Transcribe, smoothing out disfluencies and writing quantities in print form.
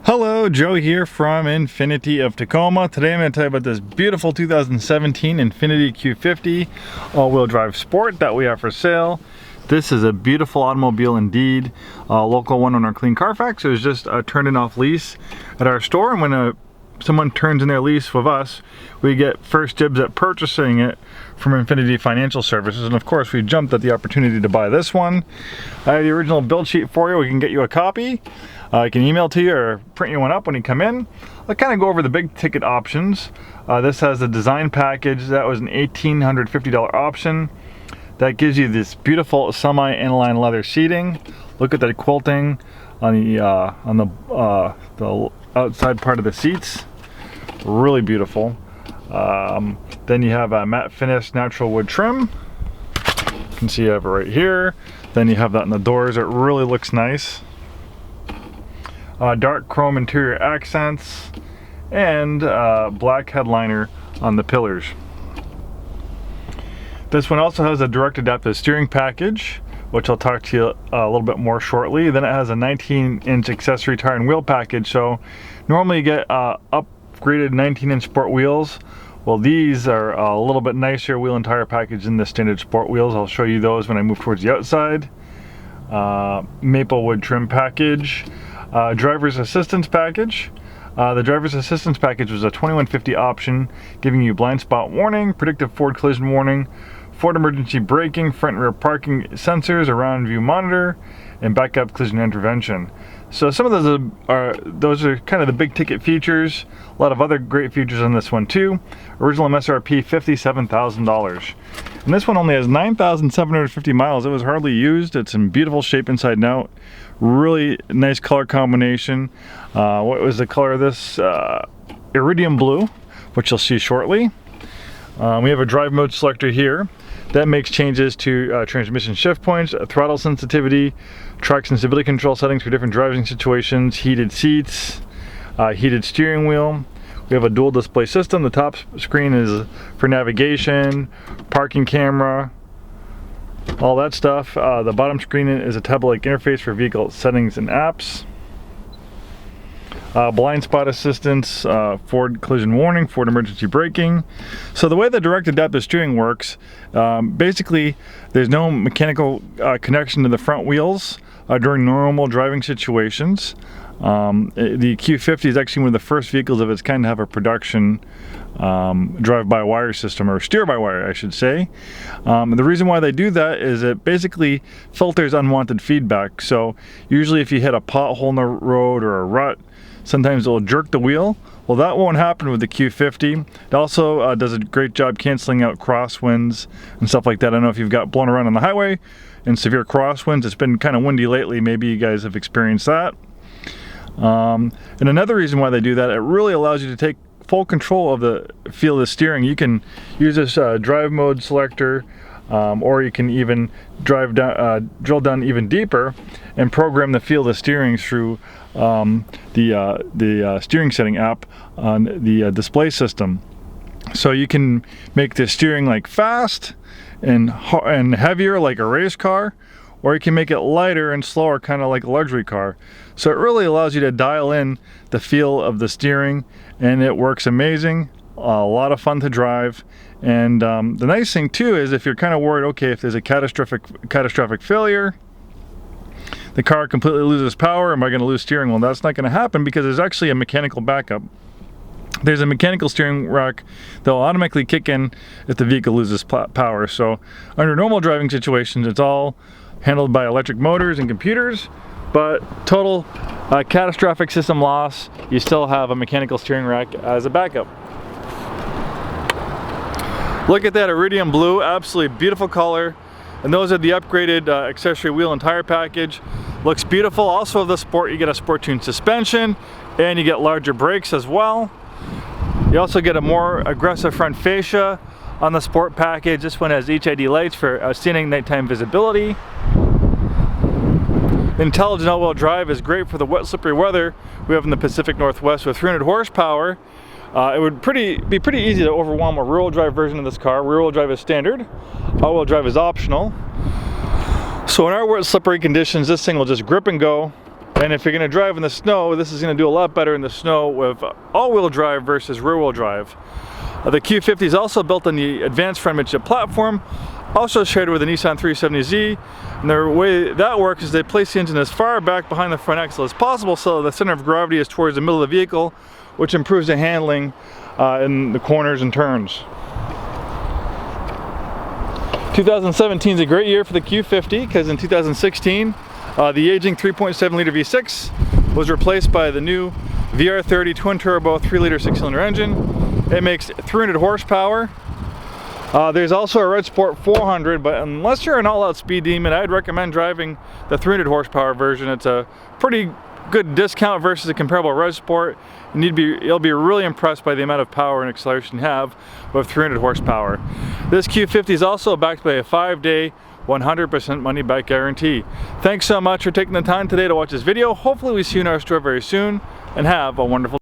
Hello, Joe here from Infiniti of Tacoma. Today I'm going to tell you about this beautiful 2017 Infiniti Q50 all-wheel drive sport that we have for sale. This is a beautiful automobile indeed. A local one on our Clean Carfax. It was just turned in off lease at our store, and when someone turns in their lease with us, we get first dibs at purchasing it from Infiniti Financial Services, and of course we jumped at the opportunity to buy this one. I have the original build sheet for you. We can get you a copy. I can email to you or print you one up when you come in. I'll kind of go over the big ticket options. This has a design package. That was an $1,850 option. That gives you this beautiful semi-aniline leather seating. Look at that quilting on the outside part of the seats. Really beautiful. Then you have a matte finish natural wood trim. You can see you have it right here. Then you have that in the doors. It really looks nice. Dark chrome interior accents and black headliner on the pillars. This one also has a direct adaptive steering package, which I'll talk to you a little bit more shortly. Then it has a 19-inch accessory tire and wheel package. So normally you get upgraded 19-inch sport wheels. Well, these are a little bit nicer wheel and tire package than the standard sport wheels. I'll show you those when I move towards the outside. Maple wood trim package. Driver's assistance package. The driver's assistance package was a $2,150 option, giving you blind spot warning, predictive forward collision warning, forward emergency braking, front and rear parking sensors, a round view monitor, and backup collision intervention. So some of those are kind of the big ticket features. A lot of other great features on this one too. Original MSRP $57,000. And this one only has 9,750 miles. It was hardly used. It's in beautiful shape inside and out. Really nice color combination. What was the color of this? Iridium blue, which you'll see shortly. We have a drive mode selector here. That makes changes to transmission shift points, throttle sensitivity, traction stability control settings for different driving situations, heated seats, heated steering wheel. We have a dual display system. The top screen is for navigation, parking camera, all that stuff. The bottom screen is a tablet-like interface for vehicle settings and apps. Blind spot assistance, forward collision warning, forward emergency braking. So the way the direct adaptive steering works, basically there's no mechanical connection to the front wheels during normal driving situations. The Q50 is actually one of the first vehicles of its kind to have a production drive-by-wire system, or steer-by-wire I should say. The reason why they do that is it basically filters unwanted feedback. So usually if you hit a pothole in the road or a rut, sometimes it will jerk the wheel. Well, that won't happen with the Q50. It also does a great job canceling out crosswinds and stuff like that. I don't know if you've got blown around on the highway in severe crosswinds. It's been kind of windy lately. Maybe you guys have experienced that. And another reason why they do that, it really allows you to take full control of the feel of the steering. You can use this drive mode selector, or you can even drill down even deeper and program the feel of the steering through the steering setting app on the display system. So you can make the steering like fast and heavier like a race car, or you can make it lighter and slower, kind of like a luxury car. So it really allows you to dial in the feel of the steering, and it works amazing. A lot of fun to drive. And the nice thing too is if you're kind of worried, okay, if there's a catastrophic failure, the car completely loses power, am I going to lose steering? Well, that's not going to happen because there's actually a mechanical backup. There's a mechanical steering rack that will automatically kick in if the vehicle loses power. So under normal driving situations, it's all handled by electric motors and computers, but total catastrophic system loss, you still have a mechanical steering rack as a backup. Look at that iridium blue, absolutely beautiful color. And those are the upgraded accessory wheel and tire package. Looks beautiful. Also the sport, you get a sport tuned suspension and you get larger brakes as well. You also get a more aggressive front fascia on the sport package. This one has HID lights for outstanding nighttime visibility. Intelligent all-wheel drive is great for the wet, slippery weather we have in the Pacific Northwest with 300 horsepower. It would be pretty easy to overwhelm a rear-wheel drive version of this car. Rear-wheel drive is standard, all-wheel drive is optional. So in our wet, slippery conditions, this thing will just grip and go. And if you're going to drive in the snow, this is going to do a lot better in the snow with all-wheel drive versus rear-wheel drive. The Q50 is also built on the advanced front midget platform, also shared with the Nissan 370Z. And the way that works is they place the engine as far back behind the front axle as possible so the center of gravity is towards the middle of the vehicle, which improves the handling in the corners and turns. 2017 is a great year for the Q50 because in 2016 the aging 3.7 liter V6 was replaced by the new VR30 twin turbo 3 liter 6-cylinder engine. It makes 300 horsepower. There's also a Red Sport 400, but unless you're an all-out speed demon, I'd recommend driving the 300 horsepower version. It's a pretty good discount versus a comparable Red Sport. You'll be really impressed by the amount of power and acceleration you have with 300 horsepower. This Q50 is also backed by a 5-day 100% money back guarantee. Thanks so much for taking the time today to watch this video. Hopefully we see you in our store very soon, and have a wonderful day.